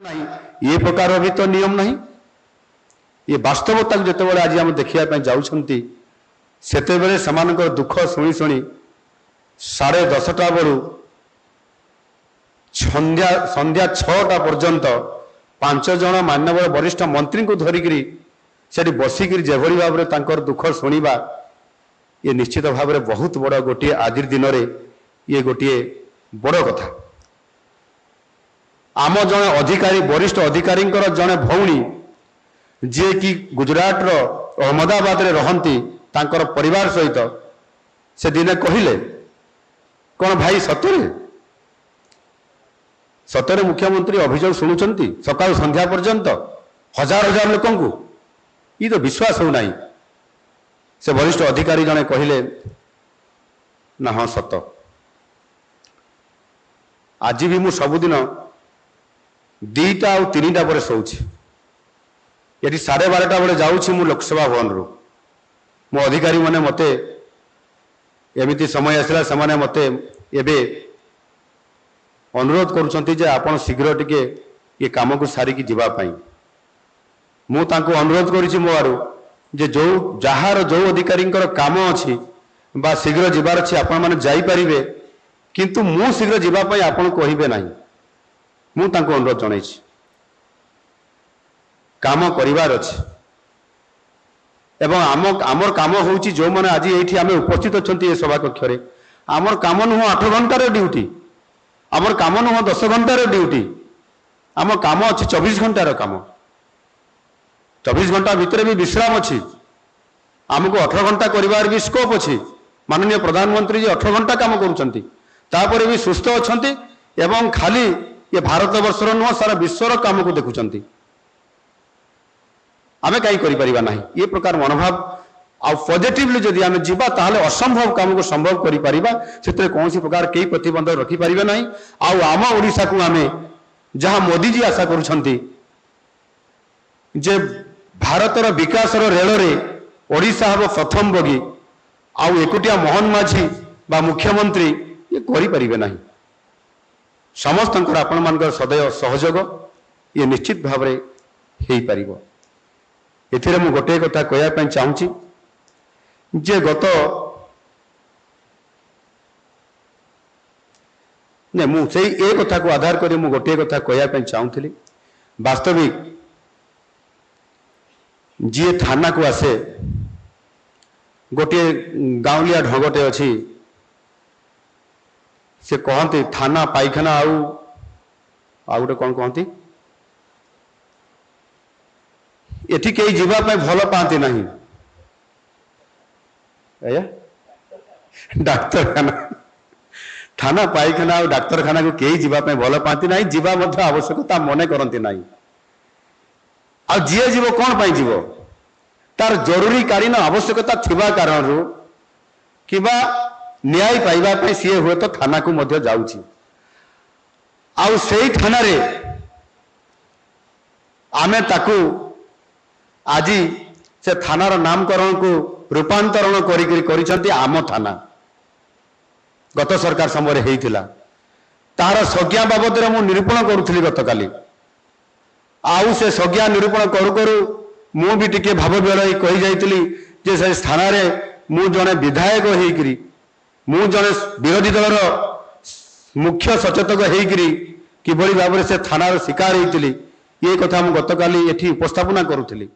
नहीं ये प्रकार भी तो नियम नहीं ये वास्तवता जिते आज आम देखा जाऊँगी सेतेबेले समानकर दुख शुणी शुणी 10:30 बेलू संध्या 6टा पर्यंत 5 जन माननीय वरिष्ठ मंत्री को धरिकी से बसिक जेभली भाव में दुख शुणा ये निश्चित भाव में बहुत बड़ गोटे आज दिन में ये गोटे बड़ कथा आम जड़े अधिकारी वरिष्ठ अधिकारी जड़े भौणी जी कि गुजरात रो अहमदाबाद रे रहंती तांकर परिवार सहित से दिने कहले कौन भाई सतरे सतरे मुख्यमंत्री अभियोग शुणुंट सकाल संध्या पर्यंत हजार हजार लोक ये तो विश्वास हो नहीं से वरिष्ठ अधिकारी जड़े कहले ना हाँ सत आज भी मु सबुदिन 2टा और 3टा पर शोची ये 12:30 बेले जाऊँ लोकसभा भवन रू मो अधिकारी मैंने मते एमती समय आसला से मते एबे अनुरोध करुँच आपण शीघ्र टिके ये कम को सारिकी जीवाई मु तांको अनुरोध करी मो आड़ू जे जो जार जो अधिकारी काम अच्छी बा शीघ्र जीवार अच्छी आपण मैंने जापरे किंतु मु शीघ्र जीवाई आपन कहे ना मु तांको अनुरोध जन काम करिवार अछि एवं आमर काम होउची जो माने आज एठी आमे उपस्थित अछंती ए सभा कक्ष रे आमर काम नुह 8 घंटा रे ड्यूटी आमर काम नुह 10 घंटा रे ड्यूटी आम काम अछि 24 घंटा रो काम 24 घंटा भितर भी विश्राम अछि आमको 18 घंटा करिवार भी स्कोप अछि माननीय प्रधानमंत्री जी 18 घंटा काम करूछंती तापर भी सुस्थ अछंती एवं खाली ये भारत वर्षर नुह सारा विश्वर काम को देखुचंती आमे कहीं करिपरिबा नहीं ये प्रकार मनोभाव आ पॉजिटिवली जदि आमे जीवा ताहले असंभव काम को संभव करि परिबा सेते कोनसी प्रकार केई प्रतिबंधक रखि परिबा नहीं आउ आम ओडिसा को आमे जहां मोदी जी आशा करूछंती जे भारतर विकासर रेल रे ओडिसा हबो प्रथम बगी आउ एकुटिया मोहन माझी बा मुख्यमंत्री ये करि परिबे नहीं समस्त आपण मानकर सदैव सहयोग ये निश्चित भाव में हेई परिबो एथिरे मु गोटे कथा कहया चाहूँगी जे गत ने मु से ए कथा को आधार करी मु गोटे कथा कहया चाहूँगी वास्तविक जी थाना को आसे गोटे गाँवलिया ढंगटे अच्छी से कहते थाना पाइखाना आउ गोटे कौन कहती एठी कई जीवाई भल पाती नहीं डाक्तरखाना थाना पाइखाना और डाक्तरखाना को कई जीवाई भल पाती नहीं जीवा आवश्यकता मने करती नहीं आ जी जीव कौन पाई जीव तार जरूरी कालीन आवश्यकता थिबा कारण कि न्याय पाइबा सी हुए तो थाना को मध्य जाउची आउ सेई थाना रे आमे ताकू आज से थानार नामकरण को रूपांतरण करी आम थाना गत सरकार समय होता तार संज्ञा बाबद मु निरूपण करुली गत काली आउ से संज्ञा निरूपण करू करू मु भी टिके भाव बेल कही जाइली जे से थाना रे मु जने विधायक होइकरी मु जने विरोधी दलर मुख्य सचेतक होइकरी किभली भाव से थानार शिकार होइतिली ये कथा मु गत काली एठी उपस्थापना करुली।